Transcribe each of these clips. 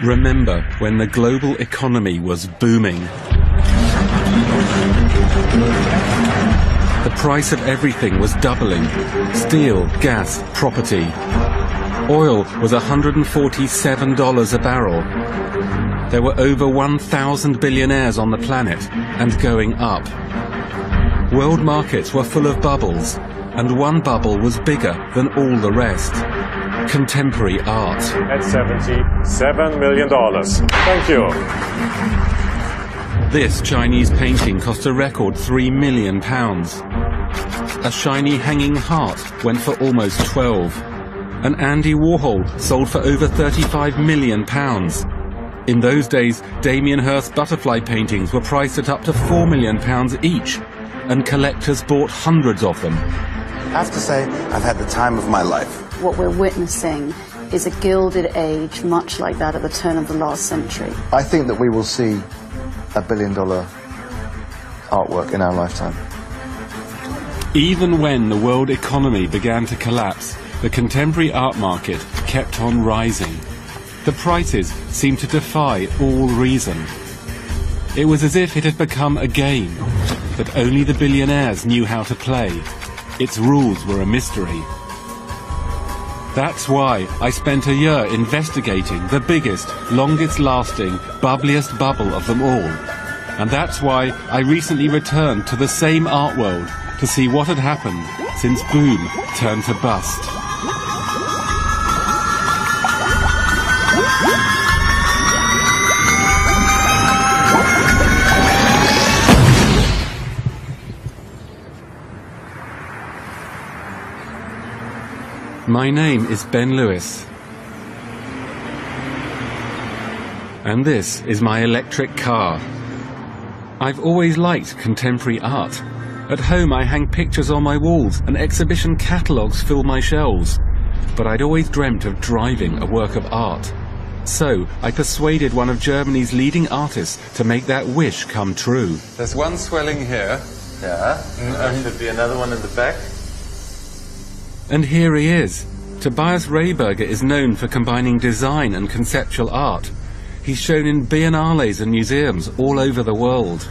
Remember when the global economy was booming. The price of everything was doubling. Steel, gas, property. Oil was $147 a barrel. There were over 1,000 billionaires on the planet, and going up. World markets were full of bubbles, and one bubble was bigger than all the rest. Contemporary art. At $77 million. Thank you. This Chinese painting cost a record £3 million. A shiny hanging heart went for almost 12. An Andy Warhol sold for over £35 million. In those days, Damien Hirst butterfly paintings were priced at up to £4 million each, and collectors bought hundreds of them. I have to say, I've had the time of my life. What we're witnessing is a gilded age, much like that at the turn of the last century. I think that we will see $1 billion artwork in our lifetime. Even when the world economy began to collapse, the contemporary art market kept on rising. The prices seemed to defy all reason. It was as if it had become a game that only the billionaires knew how to play. Its rules were a mystery. That's why I spent a year investigating the biggest, longest-lasting, bubbliest bubble of them all. And that's why I recently returned to the same art world to see what had happened since boom turned to bust. My name is Ben Lewis, and this is my electric car. I've always liked contemporary art. At home I hang pictures on my walls and exhibition catalogues fill my shelves, but I'd always dreamt of driving a work of art. So I persuaded one of Germany's leading artists to make that wish come true. There's one swelling here. Yeah, there should be another one in the back. And here he is. Tobias Rehberger is known for combining design and conceptual art. He's shown in biennales and museums all over the world.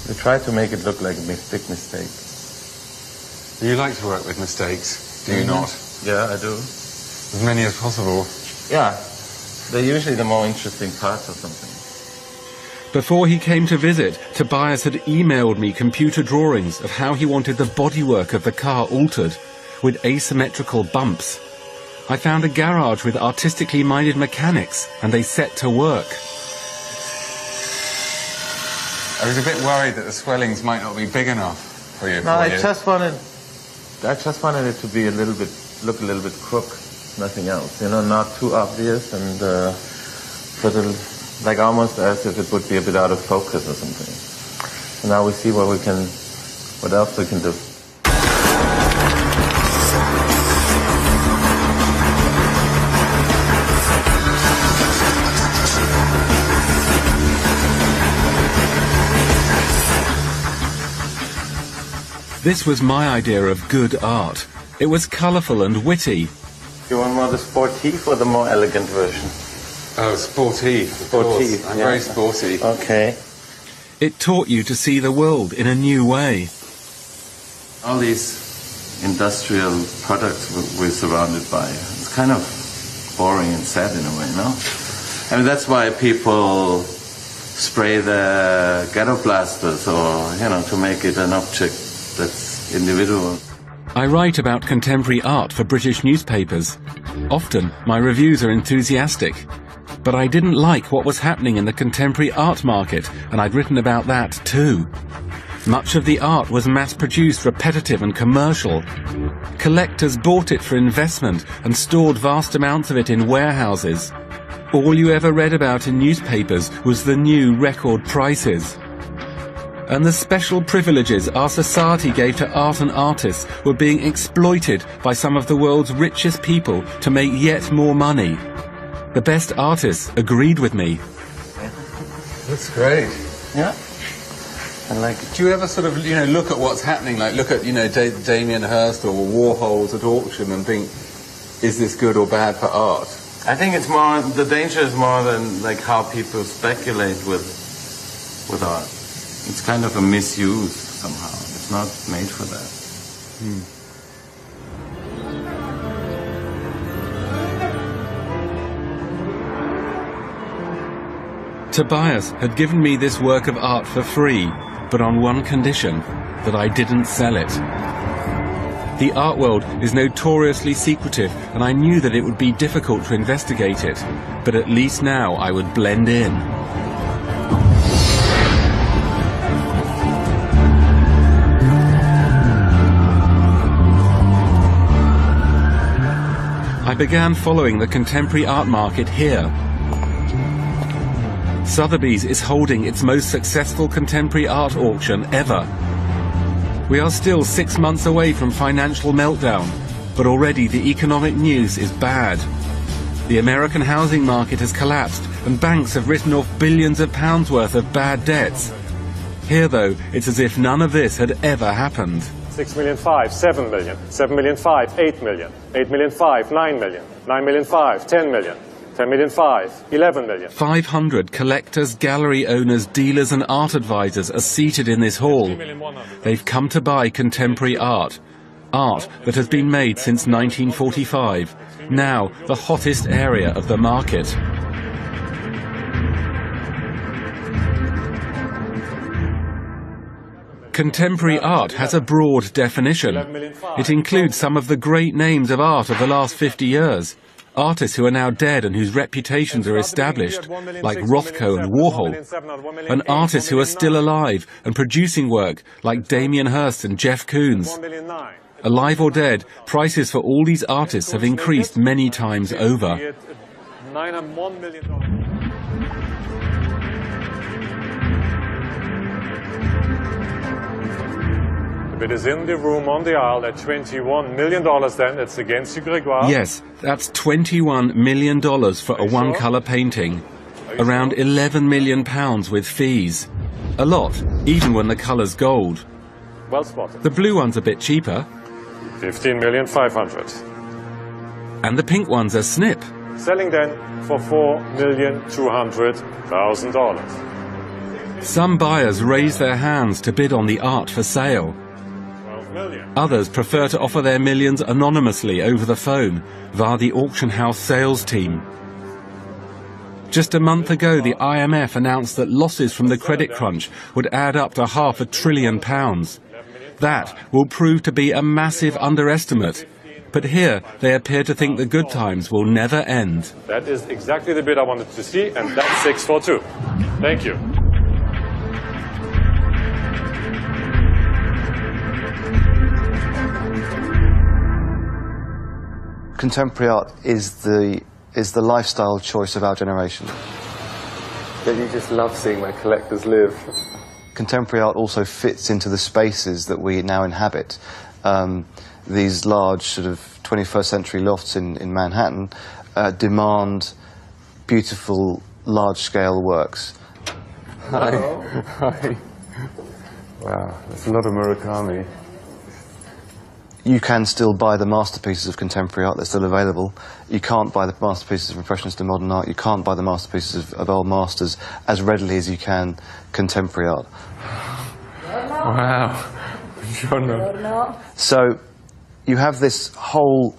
We try to make it look like a big mistake. You like to work with mistakes, do you not? Yeah, I do. As many as possible. Yeah, they're usually the more interesting parts of something. Before he came to visit, Tobias had emailed me computer drawings of how he wanted the bodywork of the car altered, with asymmetrical bumps. I found a garage with artistically minded mechanics, and they set to work. I was a bit worried that the swellings might not be big enough for you. No, I just wanted it to be look a little bit crook, nothing else. You know, not too obvious, and like almost as if it would be a bit out of focus or something. So now we see what else we can do. This was my idea of good art. It was colourful and witty. You want more the sportif or the more elegant version? Oh, sporty. Sporty. I'm very sporty. Okay. It taught you to see the world in a new way. All these industrial products we're surrounded by, it's kind of boring and sad in a way, no? I mean, that's why people spray the ghetto blasters or, you know, to make it an object that's individual. I write about contemporary art for British newspapers. Often, my reviews are enthusiastic. But I didn't like what was happening in the contemporary art market, and I'd written about that too. Much of the art was mass-produced, repetitive and commercial. Collectors bought it for investment and stored vast amounts of it in warehouses. All you ever read about in newspapers was the new record prices. And the special privileges our society gave to art and artists were being exploited by some of the world's richest people to make yet more money. The best artists agreed with me. That's great. Yeah. I like it. Do you ever sort of, look at what's happening, like look at, Damien Hirst or Warhol's at auction and think, is this good or bad for art? I think it's more, the danger is more than like how people speculate with art. It's kind of a misuse somehow. It's not made for that. Tobias had given me this work of art for free, but on one condition, that I didn't sell it. The art world is notoriously secretive, and I knew that it would be difficult to investigate it, but at least now I would blend in. I began following the contemporary art market here. Sotheby's is holding its most successful contemporary art auction ever. We are still 6 months away from financial meltdown, but already the economic news is bad. The American housing market has collapsed and banks have written off billions of pounds worth of bad debts. Here, though, it's as if none of this had ever happened. 6 million 5, 7 million, 7 million 5, 8 million, 8 million 5, 9 million, 9 million 5, 10 million, 10 million 5, 11 million. 500 collectors, gallery owners, dealers and art advisors are seated in this hall. They've come to buy contemporary art. Art that has been made since 1945, now the hottest area of the market. Contemporary art has a broad definition. It includes some of the great names of art of the last 50 years. Artists who are now dead and whose reputations are established, like Rothko and Warhol. And artists who are still alive and producing work, like Damien Hirst and Jeff Koons. Alive or dead, prices for all these artists have increased many times over. If it is in the room on the aisle at $21 million, then it's against you, Grégoire. Yes, that's $21 million for a one-colour painting. Around £11 million with fees. A lot, even when the colour's gold. Well spotted. The blue one's a bit cheaper. 15,500,000. And the pink one's a snip. Selling then for $4,200,000. Some buyers raise their hands to bid on the art for sale. 12 million. Others prefer to offer their millions anonymously over the phone via the auction house sales team. Just a month ago, the IMF announced that losses from the credit crunch would add up to £500 billion. That will prove to be a massive underestimate. But here, they appear to think the good times will never end. That is exactly the bid I wanted to see, and that's 642. Thank you. Contemporary art is the lifestyle choice of our generation. Don't you just love seeing where collectors live? Contemporary art also fits into the spaces that we now inhabit. These large sort of 21st century lofts in Manhattan demand beautiful, large-scale works. Hi. Hi. Wow, that's a lot of Murakami. You can still buy the masterpieces of contemporary art, they're still available. You can't buy the masterpieces of Impressionist and modern art, you can't buy the masterpieces of old masters as readily as you can contemporary art. Wow. So you have this whole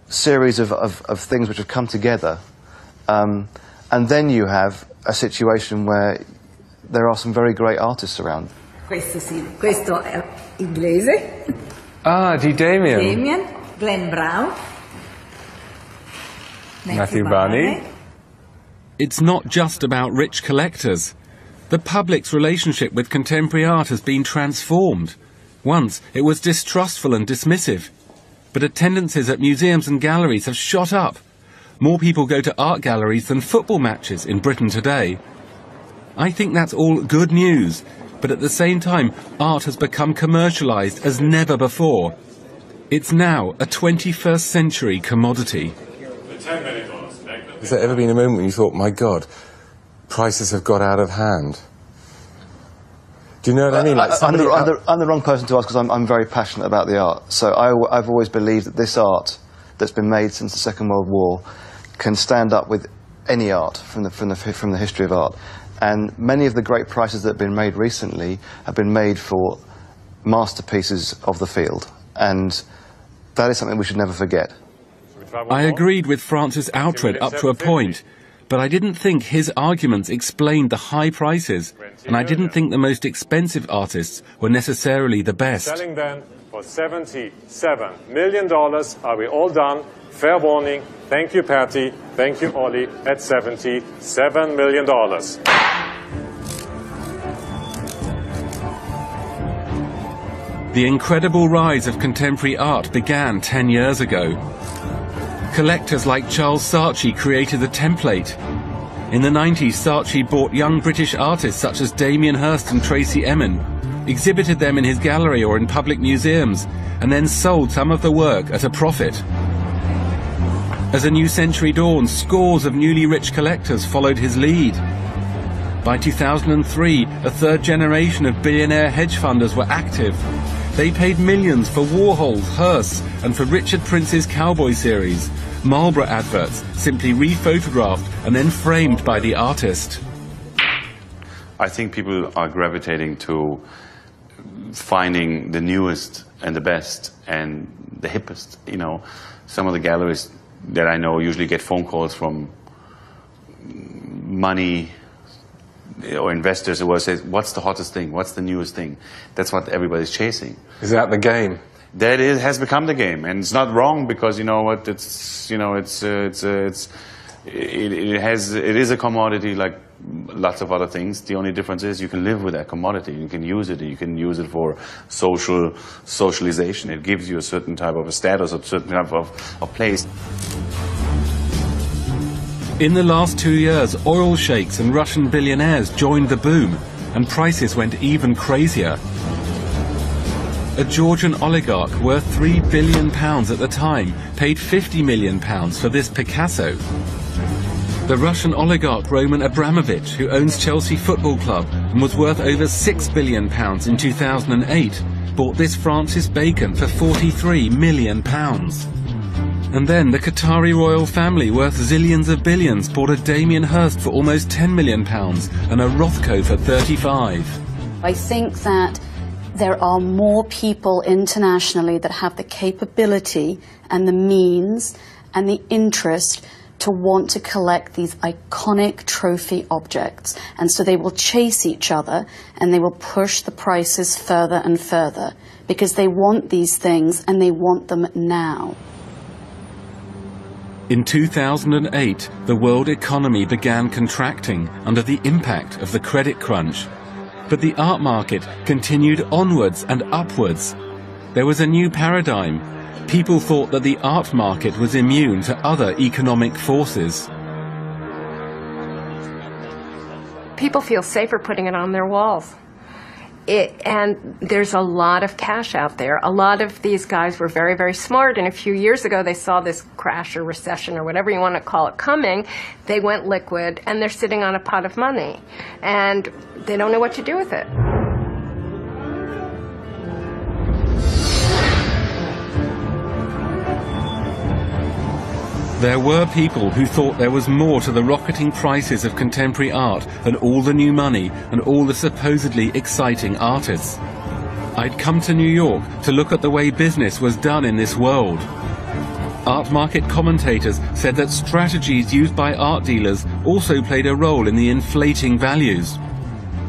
series of things which have come together, and then you have a situation where there are some very great artists around. Questo è inglese. Ah, di Damien. Damien, Glenn Brown, Matthew Barney. It's not just about rich collectors. The public's relationship with contemporary art has been transformed. Once, it was distrustful and dismissive. But attendances at museums and galleries have shot up. More people go to art galleries than football matches in Britain today. I think that's all good news. But at the same time, art has become commercialised as never before. It's now a 21st century commodity. Has there ever been a moment when you thought, my God, prices have got out of hand? Do you know what I mean? Like I'm the wrong person to ask because I'm very passionate about the art. So I've always believed that this art, that's been made since the Second World War can stand up with any art from the history of art. And many of the great prices that have been made recently have been made for masterpieces of the field. And that is something we should never forget. I agreed with Francis Outred up to a point, but I didn't think his arguments explained the high prices, and I didn't think the most expensive artists were necessarily the best. Selling then for $77 million. Are we all done? Fair warning. Thank you, Patty. Thank you, Ollie. At $77 million. The incredible rise of contemporary art began 10 years ago. Collectors like Charles Saatchi created the template. In the 90s, Saatchi bought young British artists such as Damien Hirst and Tracey Emin, exhibited them in his gallery or in public museums, and then sold some of the work at a profit. As a new century dawned, scores of newly rich collectors followed his lead. By 2003, a third generation of billionaire hedge funders were active. They paid millions for Warhol's, Hearst's, and for Richard Prince's Cowboy series. Marlboro adverts, simply rephotographed and then framed by the artist. I think people are gravitating to finding the newest and the best and the hippest. You know, some of the galleries that I know usually get phone calls from money or investors who will say, what's the hottest thing? What's the newest thing? That's what everybody's chasing. Is that the game? That has become the game, and it's not wrong, because you know what, it is a commodity like lots of other things. The only difference is you can live with that commodity. You can use it. You can use it for socialization. It gives you a certain type of a status, a certain type of place. In the last 2 years, oil sheikhs and Russian billionaires joined the boom, and prices went even crazier. A Georgian oligarch worth £3 billion at the time paid £50 million for this Picasso. The Russian oligarch Roman Abramovich, who owns Chelsea Football Club and was worth over £6 billion in 2008, bought this Francis Bacon for £43 million. And then the Qatari royal family, worth zillions of billions, bought a Damien Hirst for almost £10 million and a Rothko for 35. I think that there are more people internationally that have the capability and the means and the interest to want to collect these iconic trophy objects. And so they will chase each other and they will push the prices further and further because they want these things and they want them now. In 2008, the world economy began contracting under the impact of the credit crunch. But the art market continued onwards and upwards. There was a new paradigm. People thought that the art market was immune to other economic forces. People feel safer putting it on their walls. And there's a lot of cash out there. A lot of these guys were very, very smart, and a few years ago they saw this crash or recession or whatever you want to call it coming. They went liquid, and they're sitting on a pot of money, and they don't know what to do with it. There were people who thought there was more to the rocketing prices of contemporary art than all the new money and all the supposedly exciting artists. I'd come to New York to look at the way business was done in this world. Art market commentators said that strategies used by art dealers also played a role in the inflating values.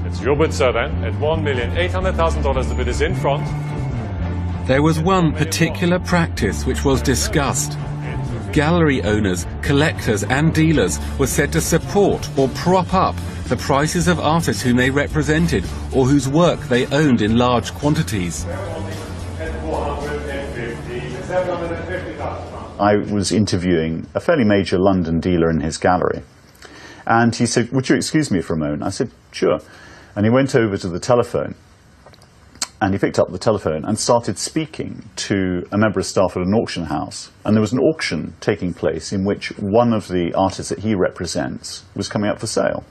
It's your bid, sir, then. At $1,800,000, the bid is in front. There was one particular practice which was discussed. Gallery owners, collectors and dealers were said to support or prop up the prices of artists whom they represented or whose work they owned in large quantities. I was interviewing a fairly major London dealer in his gallery, and he said, "Would you excuse me for a moment?" I said, "Sure." And he went over to the telephone, and he picked up the telephone and started speaking to a member of staff at an auction house. And there was an auction taking place in which one of the artists that he represents was coming up for sale.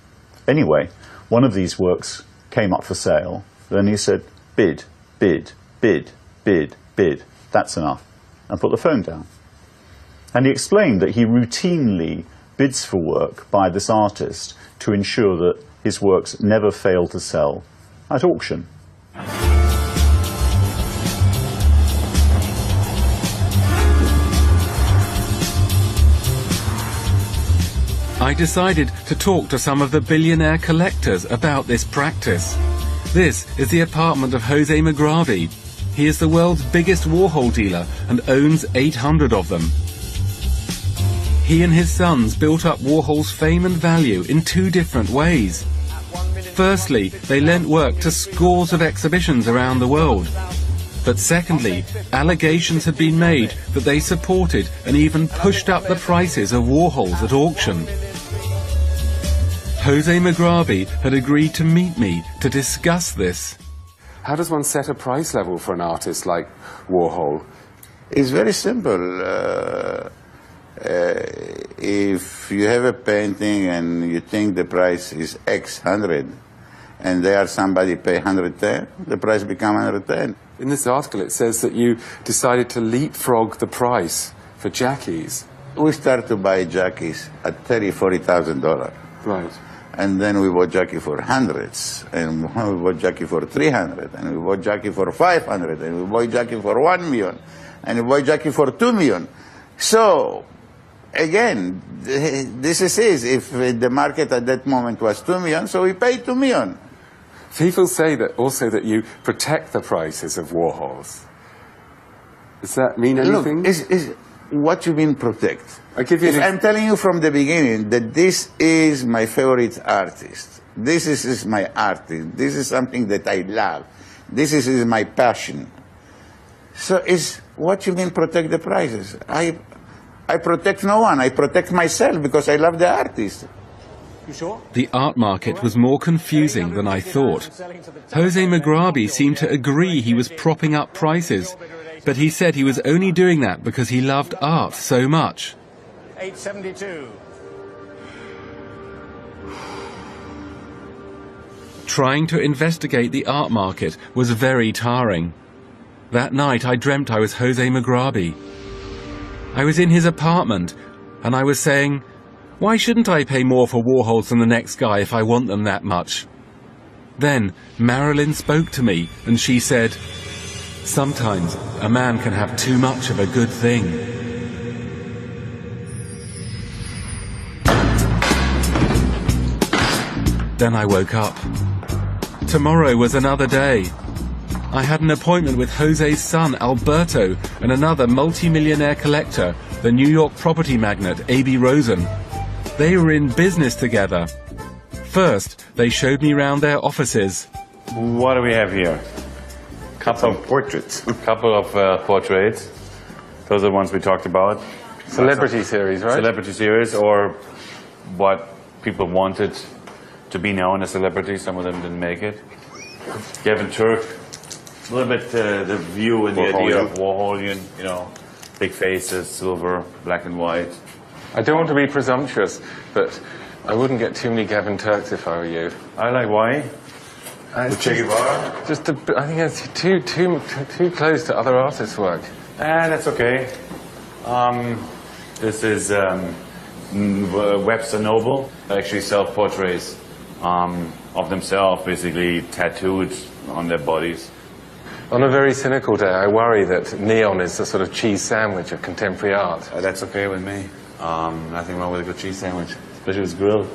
Anyway, one of these works came up for sale. Then he said, "Bid, bid, bid, bid, bid. That's enough." And put the phone down. And he explained that he routinely bids for work by this artist to ensure that his works never fail to sell at auction. I decided to talk to some of the billionaire collectors about this practice. This is the apartment of Jose Mugrabi. He is the world's biggest Warhol dealer and owns 800 of them. He and his sons built up Warhol's fame and value in two different ways. Firstly, they lent work to scores of exhibitions around the world. But secondly, allegations had been made that they supported and even pushed up the prices of Warhols at auction. Jose Mugrabi had agreed to meet me to discuss this. How does one set a price level for an artist like Warhol? It's very simple. If you have a painting and you think the price is X 100, and there somebody pay 110, the price become 110. In this article it says that you decided to leapfrog the price for jackies. We start to buy jackies at $30,000-$40,000. Right. And then we bought Jackie for hundreds, and we bought Jackie for 300, and we bought Jackie for 500, and we bought Jackie for 1 million, and we bought Jackie for 2 million. So, again, this is it. If the market at that moment was 2 million, so we paid 2 million. People say that also that you protect the prices of Warhols. Does that mean anything? Look, what you mean protect? I'm telling you from the beginning that this is my favorite artist. This is my artist. This is something that I love. This is my passion. So is what you mean protect the prices? I protect no one. I protect myself because I love the artist. You sure? The art market was more confusing than I thought. Jose Mugrabi seemed to agree he was propping up prices, but he said he was only doing that because he loved art so much. 872. Trying to investigate the art market was very tiring. That night I dreamt I was Jose Mugrabi. I was in his apartment and I was saying, why shouldn't I pay more for Warhols than the next guy if I want them that much? Then Marilyn spoke to me and she said, sometimes a man can have too much of a good thing. Then I woke up. Tomorrow was another day. I had an appointment with Jose's son, Alberto, and another multi-millionaire collector, the New York property magnate, A.B. Rosen. They were in business together. First, they showed me around their offices. What do we have here? Couple of portraits. Couple of portraits. Those are the ones we talked about. Celebrity series, right? Celebrity series, or what people wanted to be known as celebrities. Some of them didn't make it. Gavin Turk. A little bit the view and the idea of Warholian, you know, big faces, silver, black and white. I don't want to be presumptuous, but I wouldn't get too many Gavin Turks if I were you. I like why? Che Guevara? I think it's too close to other artists' work. That's okay. This is Webster Noble. Actually self-portraits of themselves, basically tattooed on their bodies. On a very cynical day, I worry that neon is a sort of cheese sandwich of contemporary art. That's okay with me. Nothing wrong with a good cheese sandwich, especially if it's grilled.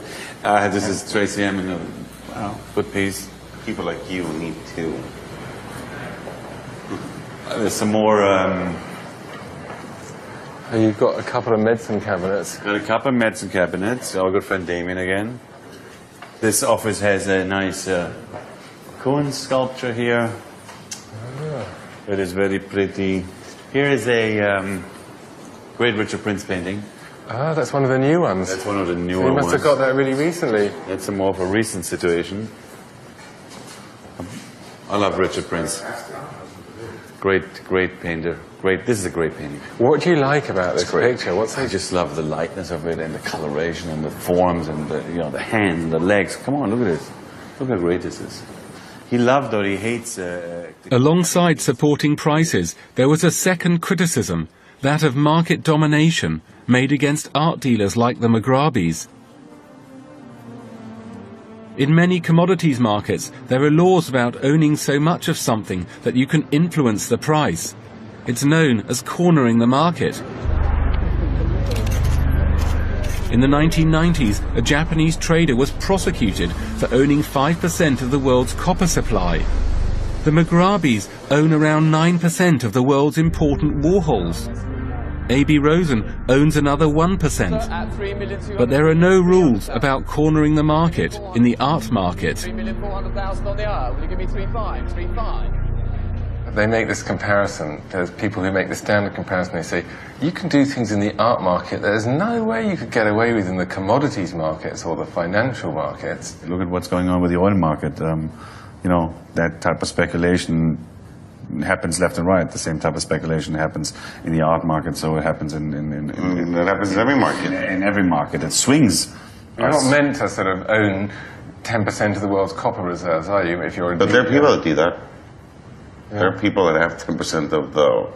This is Tracy Emin, good piece. People like you need to. There's some more. You've got a couple of medicine cabinets. Got a couple of medicine cabinets. Our good friend Damien again. This office has a nice Cohen sculpture here. It is very pretty. Here is a great Richard Prince painting. Ah, that's one of the new ones. That's one of the newer ones. You ones. must have got that really recently. That's a more of a recent situation. I love Richard Prince. Great painter. This is a great painting. What do you like about this picture? I just love the lightness of it and the coloration and the forms and the hands and the legs. Come on, look at this. Look how great this is. He loved or he hates. Alongside supporting prices, there was a second criticism, that of market domination made against art dealers like the Mugrabis. In many commodities markets, there are laws about owning so much of something that you can influence the price. It's known as cornering the market. In the 1990s, a Japanese trader was prosecuted for owning 5% of the world's copper supply. The Mugrabis own around 9% of the world's important Warhols. A.B. Rosen owns another 1%. But there are no rules about cornering the market in the art market. $3,400,000 on the hour. Will you give me 3.5? 3.5? They make this comparison. There's people who make the standard comparison. They say, you can do things in the art market that there's no way you could get away with in the commodities markets or the financial markets. Look at what's going on with the oil market. You know, that type of speculation happens left and right. The same type of speculation happens in the art market, so it happens it happens in every market. In every market. It swings. You're not meant to sort of own 10% of the world's copper reserves, are you? If you're a But there are people that do that. Yeah. There are people that have 10% of the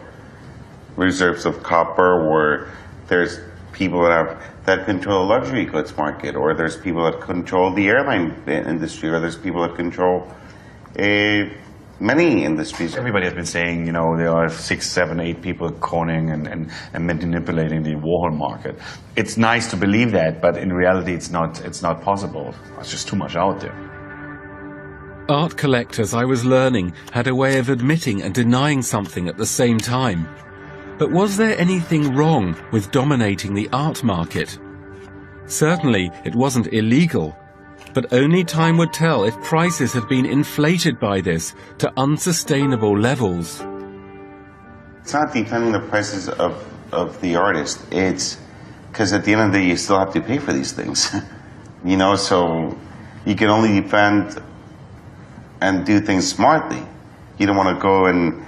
reserves of copper, or there's people that control the luxury goods market, or there's people that control the airline industry, or there's people that control many industries. Everybody has been saying, you know, there are 6, 7, 8 people cornering and manipulating the Warhol market. It's nice to believe that, but in reality it's not possible. There's just too much out there. Art collectors, I was learning, had a way of admitting and denying something at the same time. But was there anything wrong with dominating the art market? Certainly it wasn't illegal, but only time would tell if prices had been inflated by this to unsustainable levels. It's not defending the prices of the artist. It's because at the end of the day you still have to pay for these things. You know, so you can only defend and do things smartly. You don't want to go and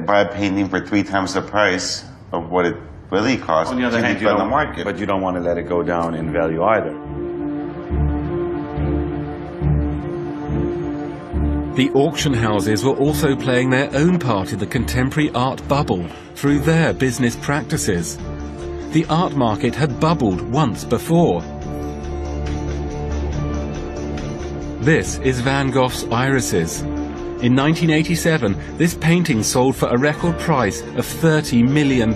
buy a painting for 3 times the price of what it really costs. On the other hand, the market. But you don't want to let it go down in value either. The auction houses were also playing their own part in the contemporary art bubble through their business practices. The art market had bubbled once before. This is Van Gogh's Irises. In 1987, this painting sold for a record price of £30 million.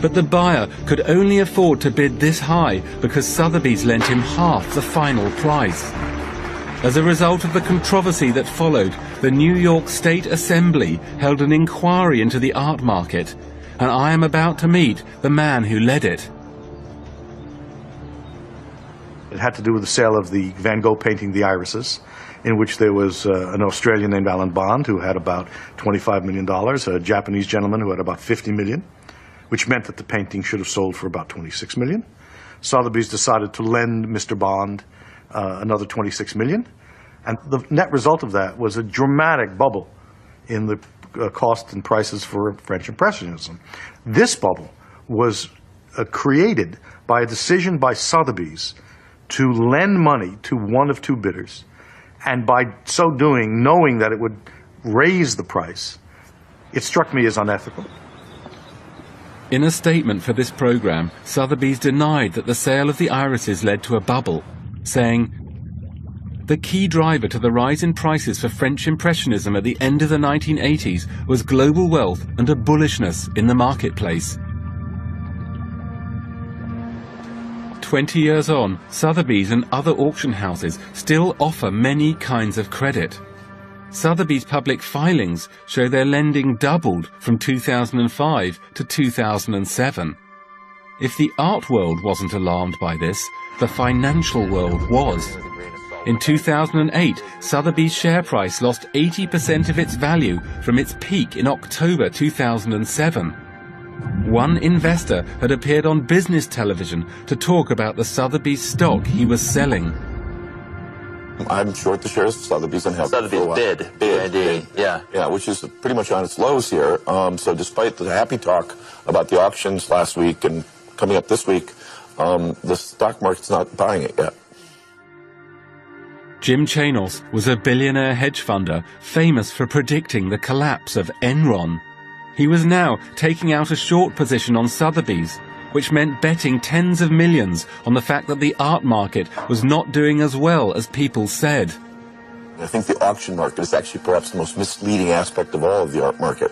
But the buyer could only afford to bid this high because Sotheby's lent him half the final price. As a result of the controversy that followed, the New York State Assembly held an inquiry into the art market, and I am about to meet the man who led it. It had to do with the sale of the Van Gogh painting, The Irises, in which there was an Australian named Alan Bond who had about $25 million, a Japanese gentleman who had about $50 million, which meant that the painting should have sold for about $26 million. Sotheby's decided to lend Mr. Bond another $26 million, and the net result of that was a dramatic bubble in the cost and prices for French Impressionism. This bubble was created by a decision by Sotheby's to lend money to one of 2 bidders, and by so doing, knowing that it would raise the price, it struck me as unethical. In a statement for this program, Sotheby's denied that the sale of the Irises led to a bubble, saying, "The key driver to the rise in prices for French Impressionism at the end of the 1980s was global wealth and a bullishness in the marketplace." 20 years on, Sotheby's and other auction houses still offer many kinds of credit. Sotheby's public filings show their lending doubled from 2005 to 2007. If the art world wasn't alarmed by this, the financial world was. In 2008, Sotheby's share price lost 80% of its value from its peak in October 2007. One investor had appeared on business television to talk about the Sotheby's stock he was selling. I'm short the shares of Sotheby's and have Sotheby's bid, yeah. Yeah, which is pretty much on its lows here. So despite the happy talk about the auctions last week and coming up this week, the stock market's not buying it yet. Jim Chanos was a billionaire hedge funder famous for predicting the collapse of Enron. He was now taking out a short position on Sotheby's, which meant betting tens of millions on the fact that the art market was not doing as well as people said. I think the auction market is actually perhaps the most misleading aspect of all of the art market.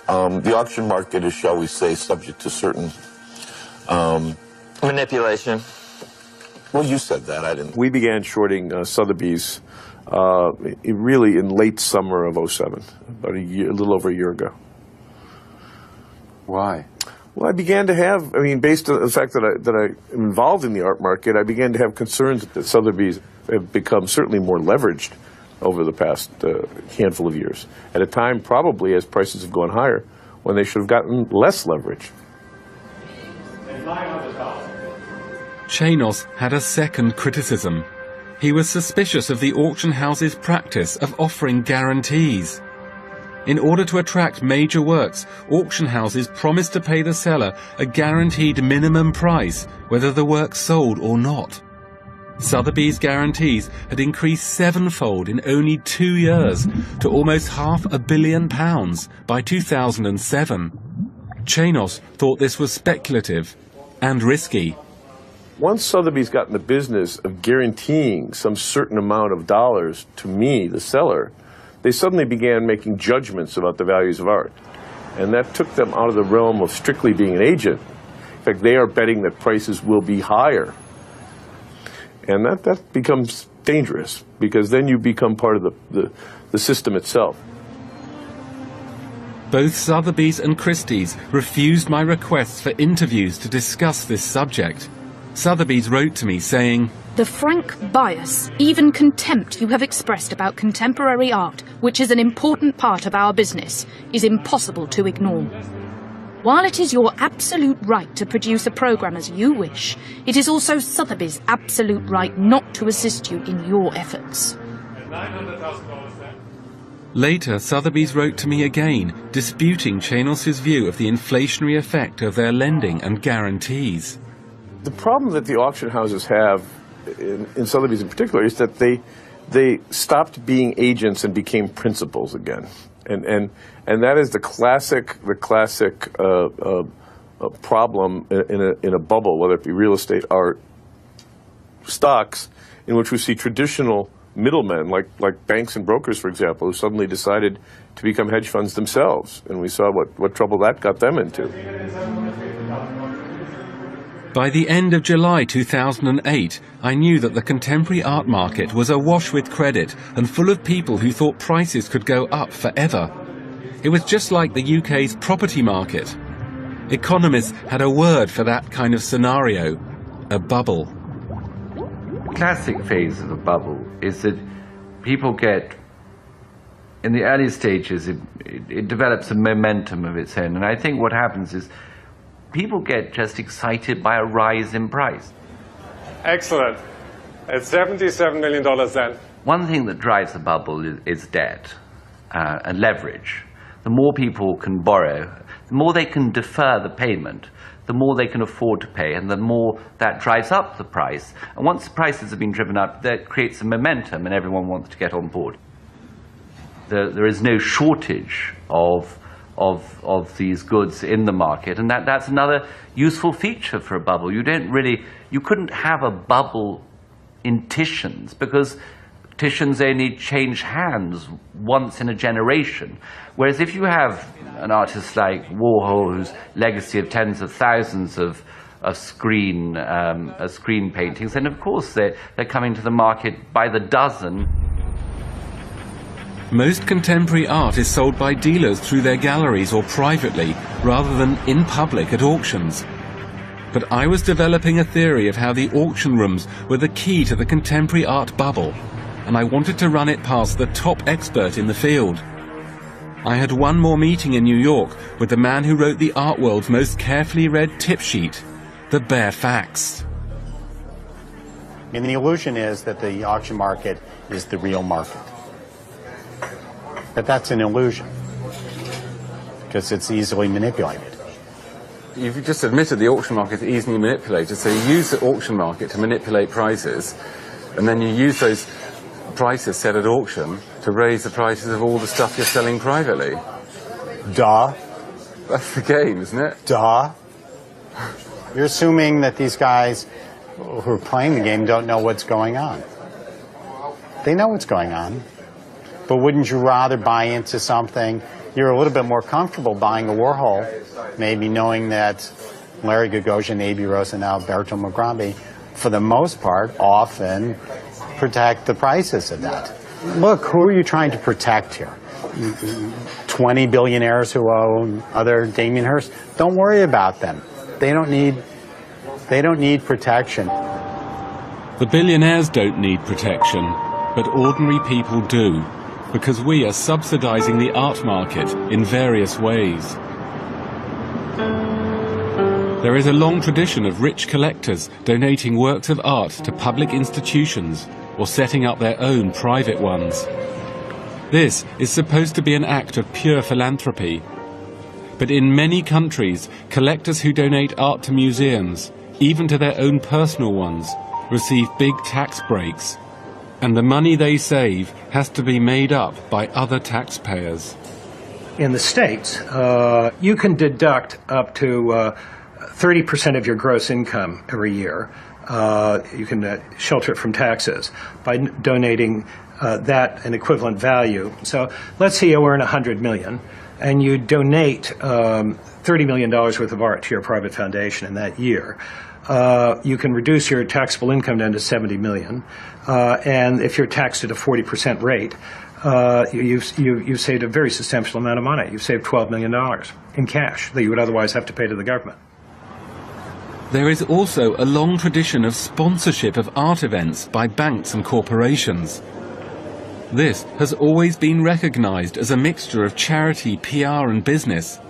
The auction market is, shall we say, subject to certain manipulation. Well, you said that, I didn't. We began shorting Sotheby's really in late summer of '07, about a little over a year ago. Why? Well, I began to have, based on the fact that I am involved in the art market, I began to have concerns that Sotheby's have become certainly more leveraged over the past handful of years. At a time, probably, as prices have gone higher, when they should have gotten less leverage. Chanos had a second criticism. He was suspicious of the auction house's practice of offering guarantees. In order to attract major works, auction houses promised to pay the seller a guaranteed minimum price, whether the work sold or not. Sotheby's guarantees had increased sevenfold in only 2 years to almost £500 million by 2007. Chanos thought this was speculative and risky. Once Sotheby's got in the business of guaranteeing some certain amount of dollars to me, the seller, they suddenly began making judgments about the values of art. And that took them out of the realm of strictly being an agent. In fact, they are betting that prices will be higher. And that becomes dangerous, because then you become part of the system itself. Both Sotheby's and Christie's refused my requests for interviews to discuss this subject. Sotheby's wrote to me saying, "The frank bias, even contempt you have expressed about contemporary art, which is an important part of our business, is impossible to ignore. While it is your absolute right to produce a programme as you wish, it is also Sotheby's' absolute right not to assist you in your efforts." Later, Sotheby's wrote to me again, disputing Chanos' view of the inflationary effect of their lending and guarantees. The problem that the auction houses have, in Sotheby's in particular, is that they stopped being agents and became principals again. And that is the classic problem in a bubble, whether it be real estate, art, stocks, in which we see traditional middlemen, like banks and brokers, for example, who suddenly decided to become hedge funds themselves. And we saw what trouble that got them into. By the end of July 2008, I knew that the contemporary art market was awash with credit and full of people who thought prices could go up forever. It was just like the UK's property market. Economists had a word for that kind of scenario: a bubble. The classic phase of a bubble is that people get, in the early stages, it develops a momentum of its own. And I think what happens is people get just excited by a rise in price. Excellent. It's $77 million then. One thing that drives a bubble is debt and leverage. The more people can borrow, the more they can defer the payment, the more they can afford to pay, and the more that drives up the price. And once the prices have been driven up, that creates a momentum and everyone wants to get on board. There is no shortage of these goods in the market, and that's another useful feature for a bubble. You couldn't have a bubble in Titian's, because Titian's only change hands once in a generation. Whereas if you have an artist like Warhol, whose legacy of tens of thousands of screen paintings, then of course they're coming to the market by the dozen. Most contemporary art is sold by dealers through their galleries or privately, rather than in public at auctions. But I was developing a theory of how the auction rooms were the key to the contemporary art bubble, and I wanted to run it past the top expert in the field. I had one more meeting in New York with the man who wrote the art world's most carefully read tip sheet, the bare facts. And the illusion is that the auction market is the real market. But that's an illusion, because it's easily manipulated. You've just admitted the auction market is easily manipulated, so you use the auction market to manipulate prices, and then you use those prices set at auction to raise the prices of all the stuff you're selling privately. Duh. That's the game, isn't it? Duh. You're assuming that these guys who are playing the game don't know what's going on. They know what's going on. But wouldn't you rather buy into something? You're a little bit more comfortable buying a Warhol, maybe knowing that Larry Gagosian, A.B. Rosa, and Alberto Mugabe, for the most part, often protect the prices of that. Look, who are you trying to protect here? 20 billionaires who own other Damien Hirst? Don't worry about them. They don't need protection. The billionaires don't need protection, but ordinary people do, because we are subsidizing the art market in various ways. There is a long tradition of rich collectors donating works of art to public institutions or setting up their own private ones. This is supposed to be an act of pure philanthropy. But in many countries, collectors who donate art to museums, even to their own personal ones, receive big tax breaks. And the money they save has to be made up by other taxpayers. In the States, you can deduct up to 30% of your gross income every year. You can shelter it from taxes by donating that an equivalent value. So let's say you earn $100 million and you donate $30 million worth of art to your private foundation in that year. You can reduce your taxable income down to $70 million. And if you're taxed at a 40% rate, you've saved a very substantial amount of money. You've saved $12 million in cash that you would otherwise have to pay to the government. There is also a long tradition of sponsorship of art events by banks and corporations. This has always been recognized as a mixture of charity, PR and business.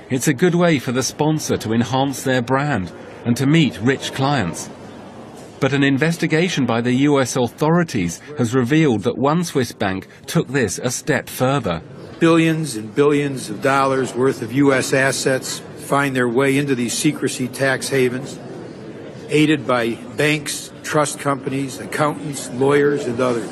It's a good way for the sponsor to enhance their brand and to meet rich clients. But an investigation by the US authorities has revealed that one Swiss bank took this a step further. Billions and billions of dollars worth of U.S. assets find their way into these secrecy tax havens, aided by banks, trust companies, accountants, lawyers, and others.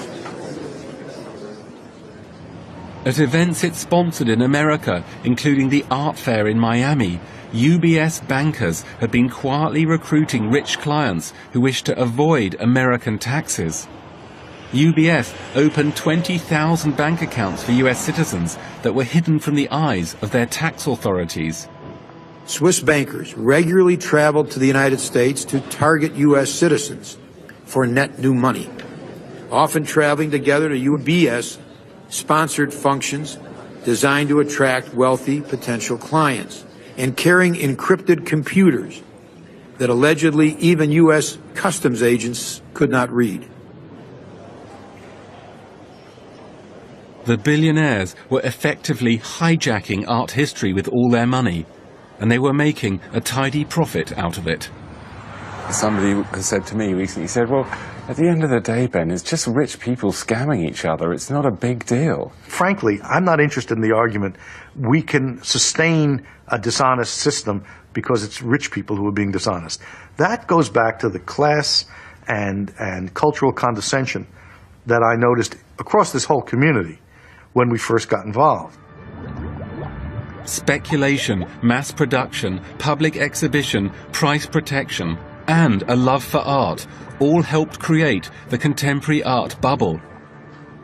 At events it sponsored in America, including the art fair in Miami, UBS bankers had been quietly recruiting rich clients who wished to avoid American taxes. UBS opened 20,000 bank accounts for US citizens that were hidden from the eyes of their tax authorities. Swiss bankers regularly traveled to the United States to target U.S. citizens for net new money, often traveling together to UBS-sponsored functions designed to attract wealthy potential clients, and carrying encrypted computers that allegedly even U.S. customs agents could not read. The billionaires were effectively hijacking art history with all their money, and they were making a tidy profit out of it. Somebody has said to me recently, he said, well, at the end of the day, Ben, it's just rich people scamming each other. It's not a big deal. Frankly, I'm not interested in the argument we can sustain a dishonest system because it's rich people who are being dishonest. That goes back to the class and cultural condescension that I noticed across this whole community when we first got involved. Speculation, mass production, public exhibition, price protection, and a love for art all helped create the contemporary art bubble.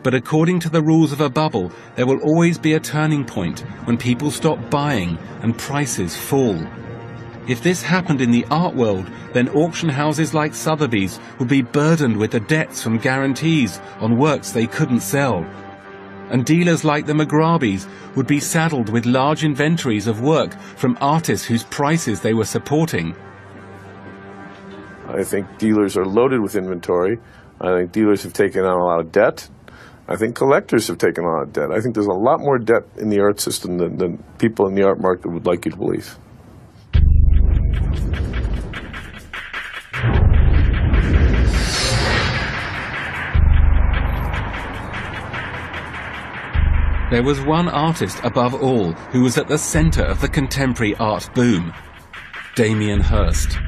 But according to the rules of a bubble, there will always be a turning point when people stop buying and prices fall. If this happened in the art world, then auction houses like Sotheby's would be burdened with the debts from guarantees on works they couldn't sell. And dealers like the Mugrabis would be saddled with large inventories of work from artists whose prices they were supporting. I think dealers are loaded with inventory. I think dealers have taken on a lot of debt. I think collectors have taken on a lot of debt. I think there's a lot more debt in the art system than people in the art market would like you to believe. There was one artist above all who was at the center of the contemporary art boom: Damien Hirst.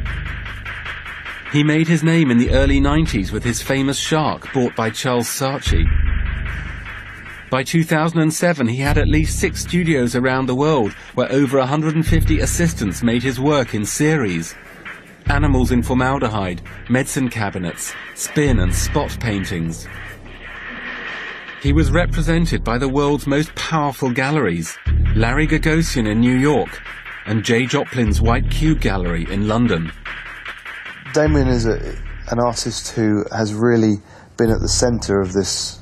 He made his name in the early 90s with his famous shark bought by Charles Saatchi. By 2007, he had at least 6 studios around the world where over 150 assistants made his work in series. Animals in formaldehyde, medicine cabinets, spin and spot paintings. He was represented by the world's most powerful galleries, Larry Gagosian in New York and J. Joplin's White Cube Gallery in London. Damien is an artist who has really been at the centre of this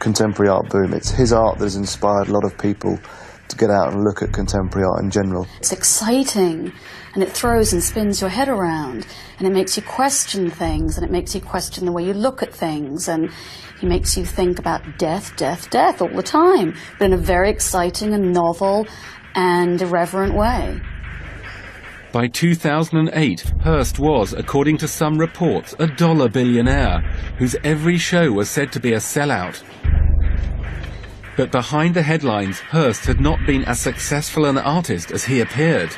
contemporary art boom. It's his art that has inspired a lot of people to get out and look at contemporary art in general. It's exciting, and it throws and spins your head around, and it makes you question things, and it makes you question the way you look at things, and it makes you think about death, death, death all the time, but in a very exciting and novel and irreverent way. By 2008, Hearst was, according to some reports, a dollar billionaire, whose every show was said to be a sellout. But behind the headlines, Hearst had not been as successful an artist as he appeared.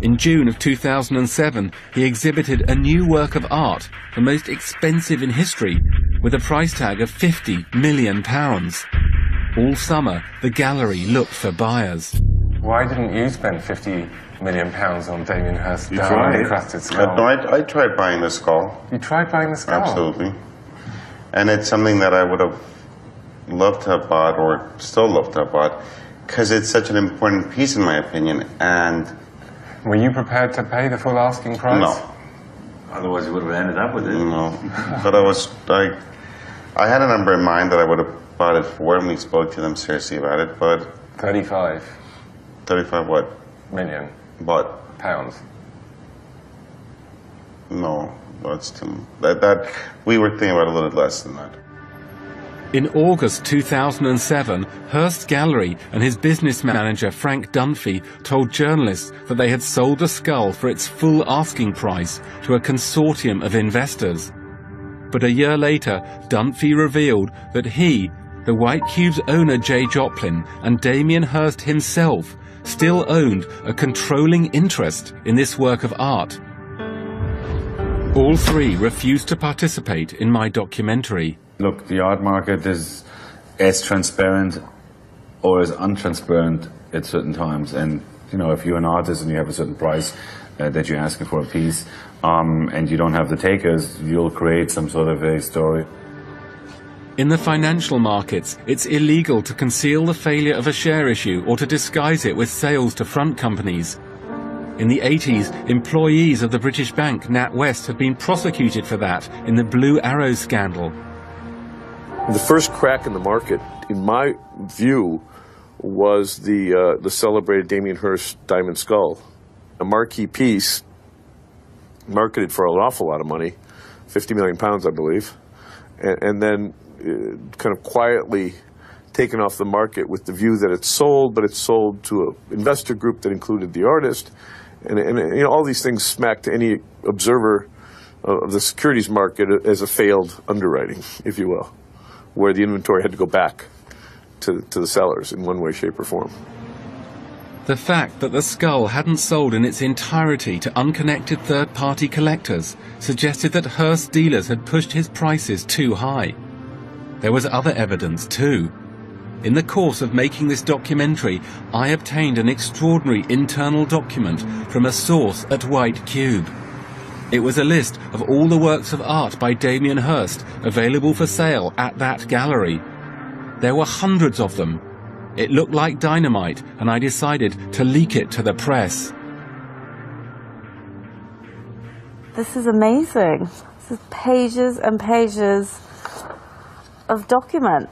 In June of 2007, he exhibited a new work of art, the most expensive in history, with a price tag of £50 million. All summer, the gallery looked for buyers. Why didn't you spend £50 million on Damien Hirst's You diamond tried. encrusted skull? No, I tried buying the skull. You tried buying the skull? Absolutely. And it's something that I would have loved to have bought, or still love to have bought, because it's such an important piece in my opinion. And were you prepared to pay the full asking price? No. Otherwise you would have ended up with it. No. But I had a number in mind that I would have bought it for, and we spoke to them seriously about it, but 35 what? Million. What? Pounds. No, that's too. That we were thinking about a little less than that. In August 2007, Hearst Gallery and his business manager Frank Dunphy told journalists that they had sold the skull for its full asking price to a consortium of investors. But a year later, Dunphy revealed that he, the White Cube's owner J. Joplin, and Damien Hirst himself still owned a controlling interest in this work of art. All three refused to participate in my documentary. Look, the art market is as transparent or as untransparent at certain times. And, you know, if you're an artist and you have a certain price that you're asking for a piece, and you don't have the takers, you'll create some sort of a story. In the financial markets, it's illegal to conceal the failure of a share issue or to disguise it with sales to front companies. In the 80s, employees of the British bank NatWest had been prosecuted for that in the Blue Arrow scandal. The first crack in the market, in my view, was the celebrated Damien Hirst diamond skull, a marquee piece marketed for an awful lot of money, £50 million, I believe, and then kind of quietly taken off the market with the view that it's sold, but it's sold to an investor group that included the artist, and you know, all these things smack to any observer of the securities market as a failed underwriting, if you will, where the inventory had to go back to the sellers in one way, shape, or form. The fact that the skull hadn't sold in its entirety to unconnected third-party collectors suggested that Hearst dealers had pushed his prices too high. There was other evidence too. In the course of making this documentary, I obtained an extraordinary internal document from a source at White Cube. It was a list of all the works of art by Damien Hirst available for sale at that gallery. There were hundreds of them. It looked like dynamite, and I decided to leak it to the press. This is amazing. This is pages and pages of document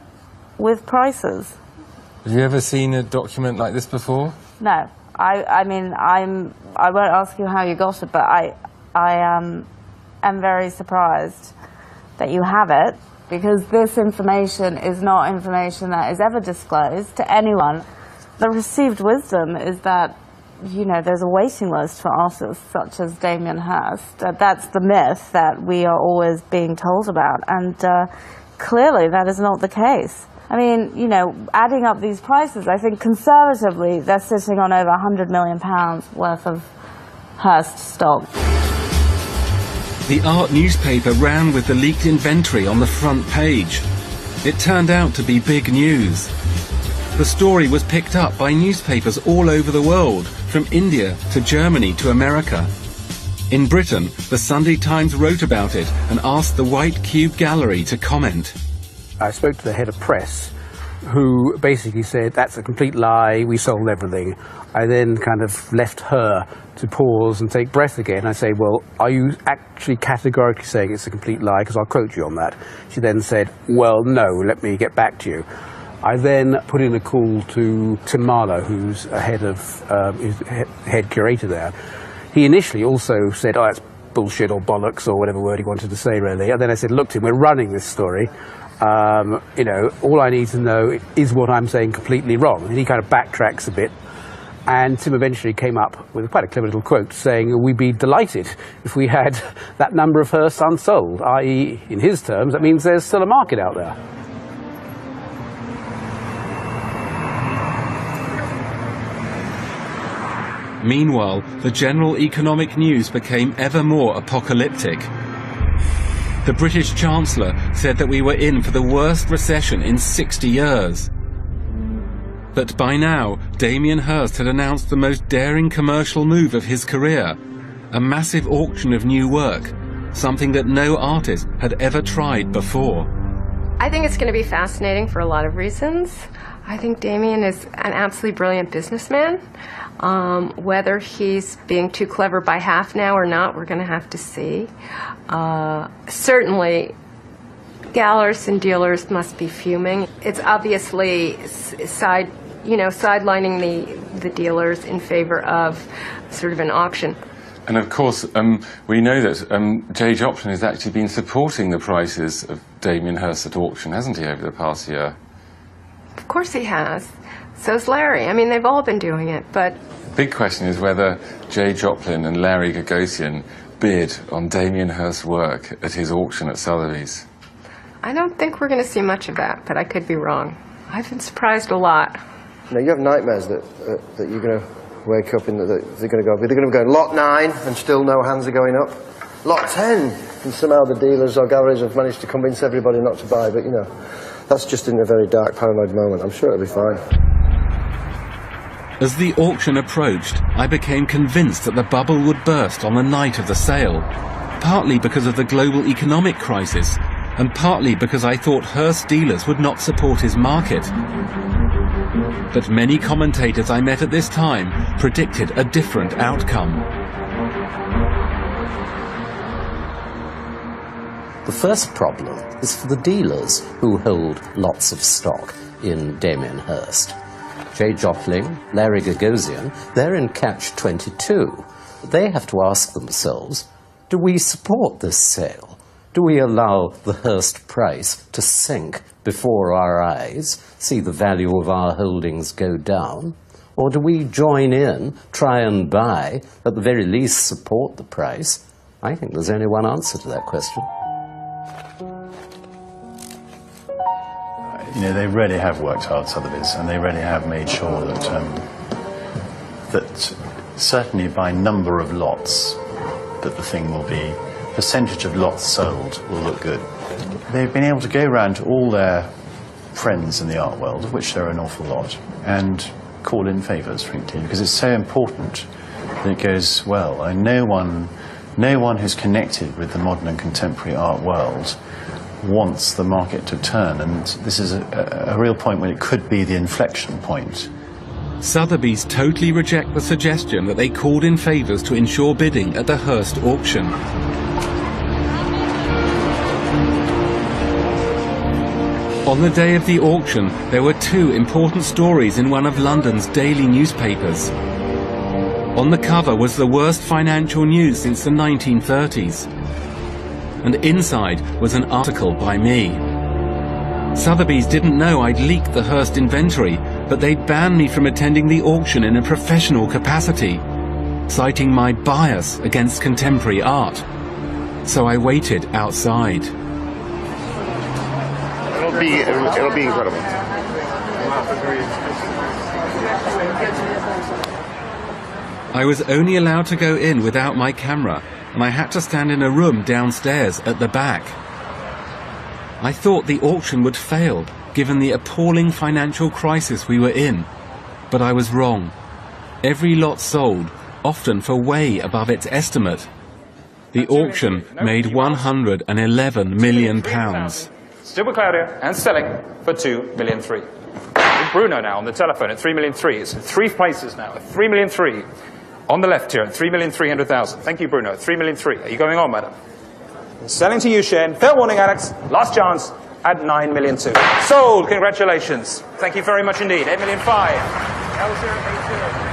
with prices. Have you ever seen a document like this before? No. I mean, I won't ask you how you got it, but I am very surprised that you have it, because this information is not information that is ever disclosed to anyone. The received wisdom is that, you know, there's a waiting list for artists such as Damien Hirst. That's the myth that we are always being told about, and clearly that is not the case. I mean, you know, adding up these prices, I think conservatively they're sitting on over £100 million worth of Hirst stock. The art newspaper ran with the leaked inventory on the front page. It turned out to be big news. The story was picked up by newspapers all over the world, from India to Germany to America. In Britain, the Sunday Times wrote about it and asked the White Cube Gallery to comment. I spoke to the head of press, who basically said, that's a complete lie, we sold everything. I then kind of left her to pause and take breath again. I say, well, are you actually categorically saying it's a complete lie? Because I'll quote you on that. She then said, well, no, let me get back to you. I then put in a call to Tim Marlowe, who's a head curator there. He initially also said, oh, that's bullshit or bollocks or whatever word he wanted to say, really. And then I said, look, Tim, we're running this story. You know, all I need to know is what I'm saying completely wrong. And he kind of backtracks a bit. And Tim eventually came up with quite a clever little quote saying, we'd be delighted if we had that number of Hearsts unsold, i.e., in his terms, that means there's still a market out there. Meanwhile, the general economic news became ever more apocalyptic. The British Chancellor said that we were in for the worst recession in 60 years. But by now, Damien Hirst had announced the most daring commercial move of his career, a massive auction of new work, something that no artist had ever tried before. I think it's going to be fascinating for a lot of reasons. I think Damien is an absolutely brilliant businessman. Whether he's being too clever by half now or not, we're going to have to see. Certainly, gallerists and dealers must be fuming. It's obviously sidelining the dealers in favor of sort of an auction. And of course, we know that Jay Joplin has actually been supporting the prices of Damien Hirst at auction, hasn't he, over the past year? Of course he has. So's Larry. I mean, they've all been doing it, but... The big question is whether Jay Joplin and Larry Gagosian bid on Damien Hirst's work at his auction at Sotheby's. I don't think we're going to see much of that, but I could be wrong. I've been surprised a lot. You know, you have nightmares that you're going to wake up and that they're going to go lot 9 and still no hands are going up. Lot 10, and somehow the dealers or galleries have managed to convince everybody not to buy, but you know, that's just in a very dark, paranoid moment. I'm sure it'll be fine. As the auction approached, I became convinced that the bubble would burst on the night of the sale, partly because of the global economic crisis, and partly because I thought Hearst dealers would not support his market. But many commentators I met at this time predicted a different outcome. The first problem is for the dealers who hold lots of stock in Damien Hirst. Jay Joplin, Larry Gagosian, they're in catch-22. They have to ask themselves, do we support this sale? Do we allow the Hearst price to sink before our eyes, see the value of our holdings go down? Or do we join in, try and buy, at the very least support the price? I think there's only one answer to that question. You know, they really have worked hard, Sotheby's, and they really have made sure that that certainly by number of lots, that the thing will be, percentage of lots sold will look good. They've been able to go around to all their friends in the art world, of which there are an awful lot, and call in favours, frankly, because it's so important that it goes well. And no one who's connected with the modern and contemporary art world wants the market to turn, and this is a real point when it could be the inflection point. Sotheby's totally reject the suggestion that they called in favours to ensure bidding at the Hearst auction. On the day of the auction, there were two important stories in one of London's daily newspapers. On the cover was the worst financial news since the 1930s. And inside was an article by me. Sotheby's didn't know I'd leaked the Hearst inventory, but they'd banned me from attending the auction in a professional capacity, citing my bias against contemporary art. So I waited outside. It'll be incredible. I was only allowed to go in without my camera, and I had to stand in a room downstairs at the back. I thought the auction would fail, given the appalling financial crisis we were in. But I was wrong. Every lot sold, often for way above its estimate. The auction made £111 million. Still with Claudia and selling for $2.3 million. With Bruno now on the telephone at $3.3 million. It's in 3 places now at $3.3 million. On the left here at $3,300,000. Thank you, Bruno. $3.3 million. Are you going on, madam? Selling to you, Shane. Fair warning, Alex. Last chance at $9.2 million. Sold. Congratulations. Thank you very much indeed. $8.5 million. L080.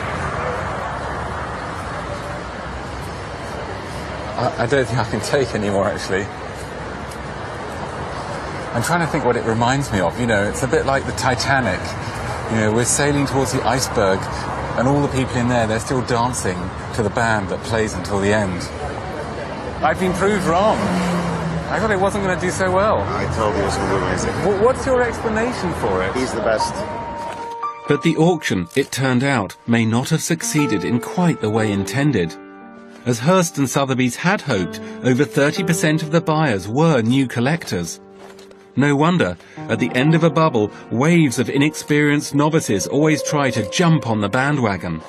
I don't think I can take any more, actually. I'm trying to think what it reminds me of. You know, it's a bit like the Titanic. You know, we're sailing towards the iceberg, and all the people in there, they're still dancing to the band that plays until the end. I've been proved wrong. I thought it wasn't going to do so well. I told you it was going to be amazing. What's your explanation for it? He's the best. But the auction, it turned out, may not have succeeded in quite the way intended. As Hearst and Sotheby's had hoped, over 30% of the buyers were new collectors. No wonder, at the end of a bubble, waves of inexperienced novices always try to jump on the bandwagon.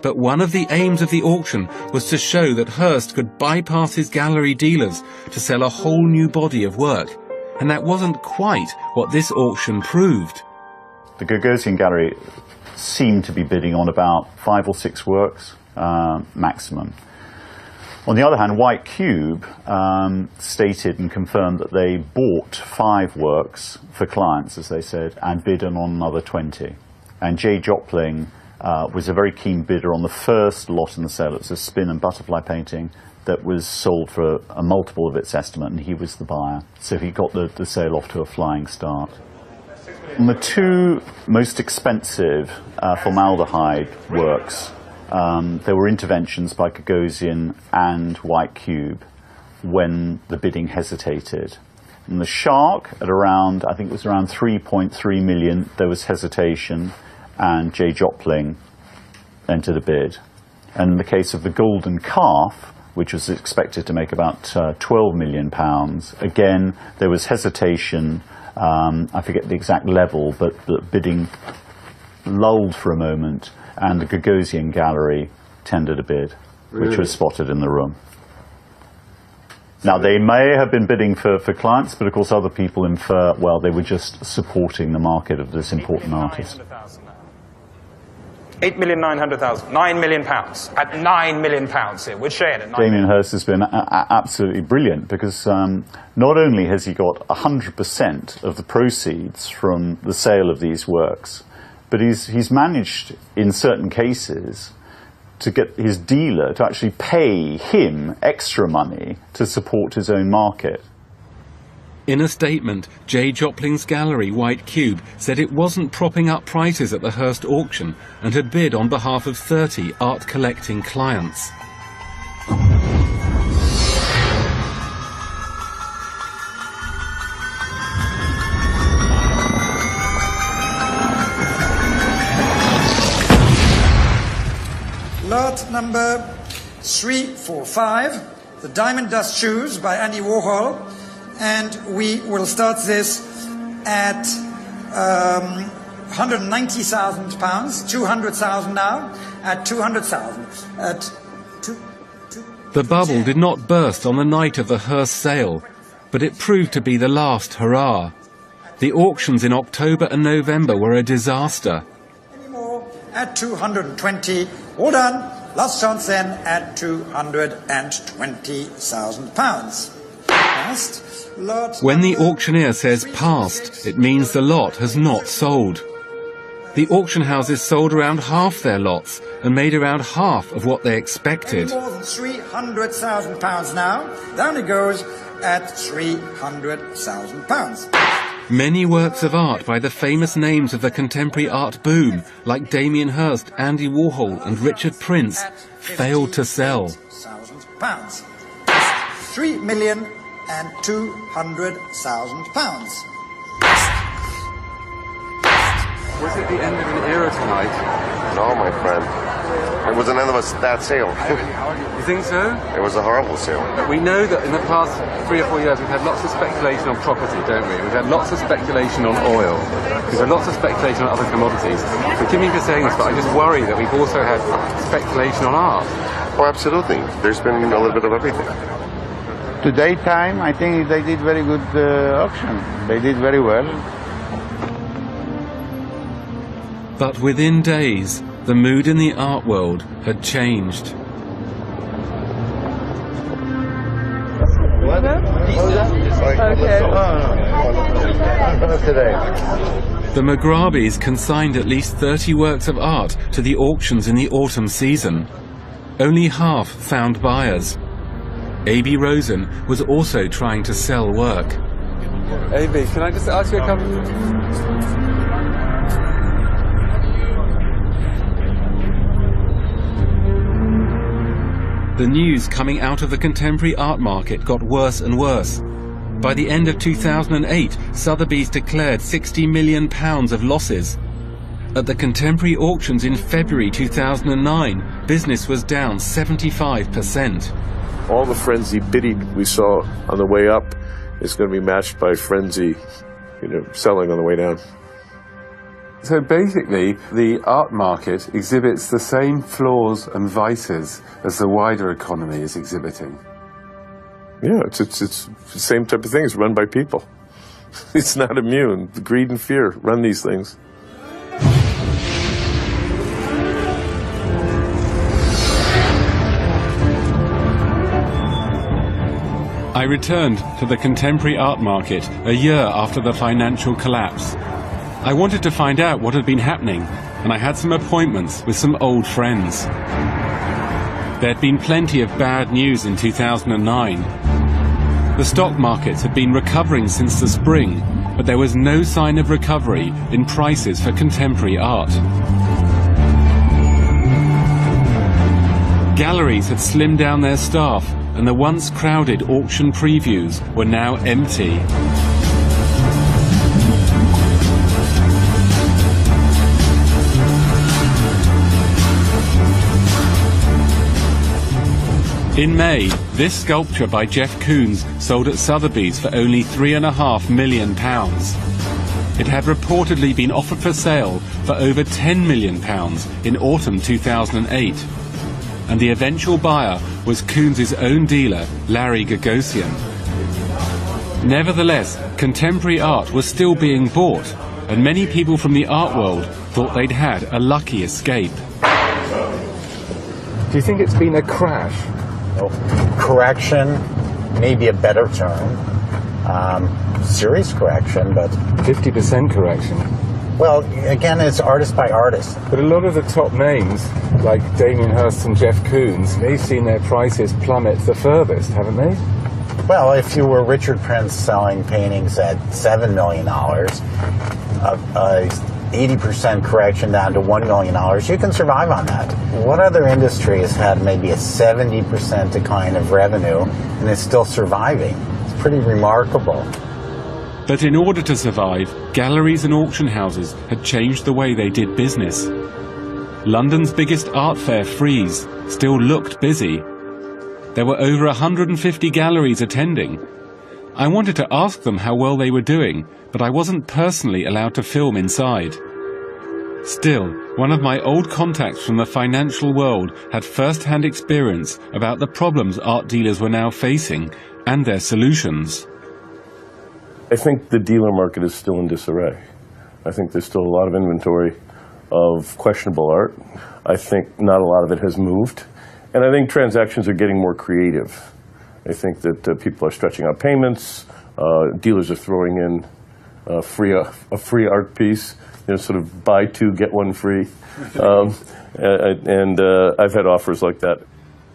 But one of the aims of the auction was to show that Hearst could bypass his gallery dealers to sell a whole new body of work. And that wasn't quite what this auction proved. The Gagosian Gallery seemed to be bidding on about 5 or 6 works maximum. On the other hand, White Cube stated and confirmed that they bought 5 works for clients, as they said, and bid on another 20. And Jay Jopling was a very keen bidder on the first lot in the sale. It was a spin and butterfly painting that was sold for a multiple of its estimate, and he was the buyer. So he got the sale off to a flying start. On the 2 most expensive formaldehyde works, there were interventions by Gagosian and White Cube when the bidding hesitated. And the Shark, at around, I think it was around 3.3 million, there was hesitation, and Jay Jopling entered a bid. And in the case of the Golden Calf, which was expected to make about £12 million, again, there was hesitation, I forget the exact level, but the bidding lulled for a moment, and the Gagosian Gallery tendered a bid, which was spotted in the room. Now, they may have been bidding for clients, but of course other people infer, well, they were just supporting the market of this important artist. $8,900,000, £9 million at £9 million here with Shane at Damien Hirst has been absolutely brilliant because not only has he got 100% of the proceeds from the sale of these works, but he's managed in certain cases to get his dealer to actually pay him extra money to support his own market. In a statement, Jay Jopling's gallery, White Cube, said it wasn't propping up prices at the Hearst auction and had bid on behalf of 30 art-collecting clients. Lot number 345, the Diamond Dust Shoes by Andy Warhol. And we will start this at £190,000, 200,000 now, at 200,000. The bubble did not burst on the night of the Hearst sale, but it proved to be the last hurrah. The auctions in October and November were a disaster. At 220, all done. Last chance then at £220,000. When the auctioneer says passed, it means the lot has not sold. The auction houses sold around half their lots and made around half of what they expected. More than £300,000 now. Down it goes at £300,000. Many works of art by the famous names of the contemporary art boom, like Damien Hirst, Andy Warhol and Richard Prince, failed to sell. £3,200,000. Was it the end of an era tonight? No, my friend. It was another bad sale. You think so? It was a horrible sale. But we know that in the past 3 or 4 years we've had lots of speculation on property, don't we? We've had lots of speculation on oil. We've had lots of speculation on other commodities. Forgive me for saying this, but I just worry that we've also had speculation on art. Oh, absolutely. There's been a little bit of everything. Today time, I think they did very good auction. They did very well. But within days, the mood in the art world had changed. The Mugrabis consigned at least 30 works of art to the auctions in the autumn season. Only half found buyers. A.B. Rosen was also trying to sell work. A.B., can I just ask you a couple? The news coming out of the contemporary art market got worse and worse. By the end of 2008, Sotheby's declared £60 million of losses. At the contemporary auctions in February 2009, business was down 75%. All the frenzy bidding we saw on the way up is going to be matched by frenzy, selling on the way down. So basically, the art market exhibits the same flaws and vices as the wider economy is exhibiting. Yeah, it's the same type of thing. It's run by people. It's not immune. Greed and fear run these things. I returned to the contemporary art market a year after the financial collapse. I wanted to find out what had been happening, and I had some appointments with some old friends. There'd been plenty of bad news in 2009. The stock markets had been recovering since the spring, but there was no sign of recovery in prices for contemporary art. Galleries had slimmed down their staff, and the once crowded auction previews were now empty. In May, this sculpture by Jeff Koons sold at Sotheby's for only £3.5 million. It had reportedly been offered for sale for over £10 million in autumn 2008. And the eventual buyer was Koons' own dealer, Larry Gagosian. Nevertheless, contemporary art was still being bought, and many people from the art world thought they'd had a lucky escape. Do you think it's been a crash? Correction may be a better term. Serious correction, but 50% correction. Well, again, it's artist by artist. But a lot of the top names, like Damien Hirst and Jeff Koons, they've seen their prices plummet the furthest, haven't they? Well, if you were Richard Prince selling paintings at $7 million, 80% correction down to $1 million, you can survive on that. What other industry has had maybe a 70% decline of revenue and is still surviving? It's pretty remarkable. But in order to survive, galleries and auction houses had changed the way they did business. London's biggest art fair, Frieze, still looked busy. There were over 150 galleries attending. I wanted to ask them how well they were doing, but I wasn't personally allowed to film inside. Still, one of my old contacts from the financial world had first-hand experience about the problems art dealers were now facing and their solutions. I think the dealer market is still in disarray. I think there's still a lot of inventory of questionable art. I think not a lot of it has moved. And I think transactions are getting more creative. I think that people are stretching out payments. Dealers are throwing in a free art piece, sort of buy two, get one free. I've had offers like that.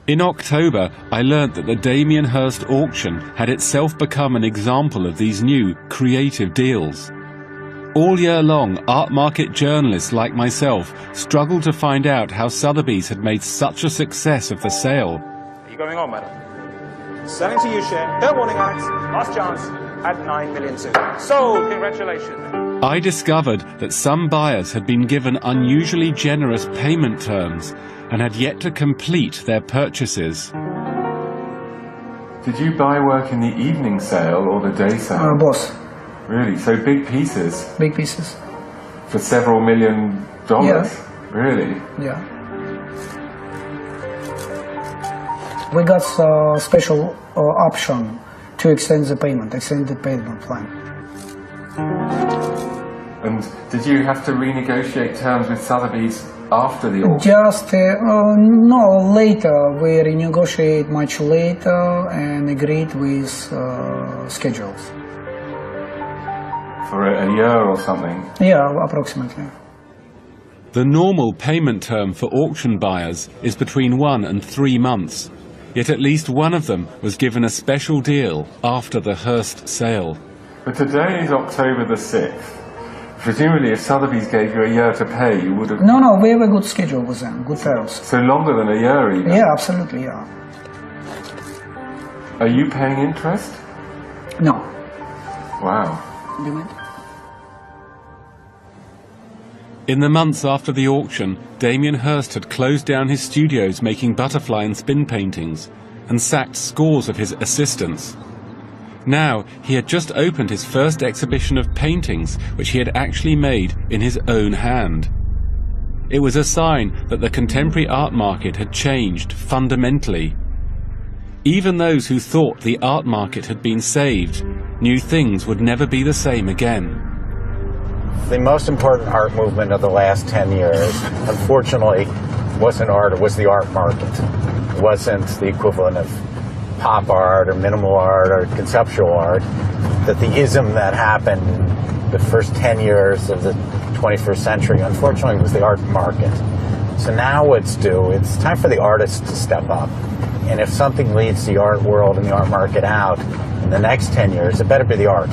In October, I learnt that the Damien Hirst auction had itself become an example of these new, creative deals. All year long, art market journalists like myself struggled to find out how Sotheby's had made such a success of the sale. Are you going on, madam? Selling to you, share. Fair warning, Alex. Last chance at 9 million soon. Sold. Congratulations. I discovered that some buyers had been given unusually generous payment terms and had yet to complete their purchases. Did you buy work in the evening sale or the day sale? Both. Really? So big pieces? Big pieces. For several $1 million? Yeah. Really? Yeah. We got a special option to extend the payment plan. And did you have to renegotiate terms with Sotheby's after the auction? Just, no, later. We renegotiate much later and agreed with schedules. For a year or something? Yeah, approximately. The normal payment term for auction buyers is between 1 and 3 months, yet at least one of them was given a special deal after the Hearst sale. But today is October the 6th. Presumably if Sotheby's gave you a year to pay, you would have... No, we have a good schedule with them, good terms. So longer than a year even? Yeah, absolutely, yeah. Are you paying interest? No. Wow. In the months after the auction, Damien Hirst had closed down his studios making butterfly and spin paintings and sacked scores of his assistants. Now, he had just opened his first exhibition of paintings which he had actually made in his own hand. It was a sign that the contemporary art market had changed fundamentally. Even those who thought the art market had been saved knew things would never be the same again. The most important art movement of the last 10 years, unfortunately, wasn't art, it was the art market. It wasn't the equivalent of pop art or minimal art or conceptual art. That the ism that happened in the first 10 years of the 21st century, unfortunately, was the art market. So now it's due. It's time for the artists to step up. And if something leads the art world and the art market out in the next 10 years, it better be the art.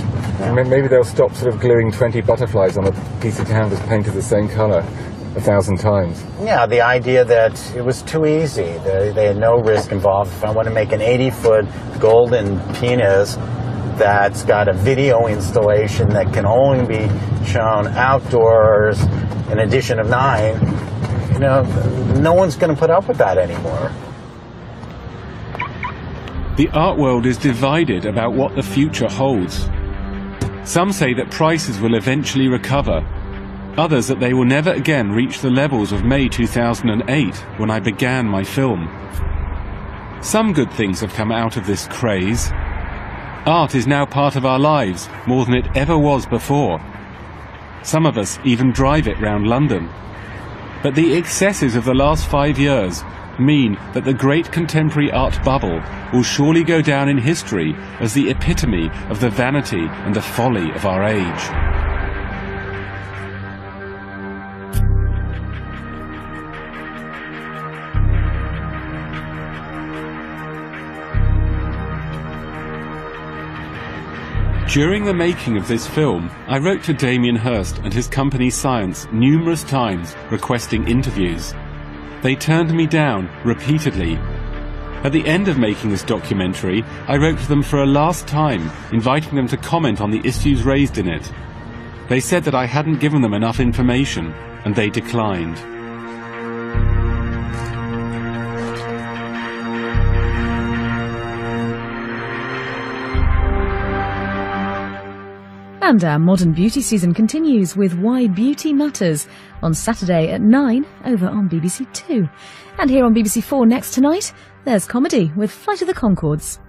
Maybe they'll stop sort of gluing 20 butterflies on a piece of canvas painted the same colour 1,000 times. Yeah, the idea that it was too easy. They had no risk involved. If I want to make an 80-foot golden penis that's got a video installation that can only be shown outdoors, an edition of 9, you know, no one's going to put up with that anymore. The art world is divided about what the future holds. Some say that prices will eventually recover. Others that they will never again reach the levels of May 2008, when I began my film. Some good things have come out of this craze. Art is now part of our lives more than it ever was before. Some of us even drive it round London. But the excesses of the last 5 years mean that the great contemporary art bubble will surely go down in history as the epitome of the vanity and the folly of our age. During the making of this film, I wrote to Damien Hirst and his company Science numerous times requesting interviews. They turned me down repeatedly. At the end of making this documentary, I wrote to them for a last time, inviting them to comment on the issues raised in it. They said that I hadn't given them enough information, and they declined. And our Modern Beauty season continues with Why Beauty Matters on Saturday at 9 over on BBC Two. And here on BBC 4 next tonight, there's comedy with Flight of the Conchords.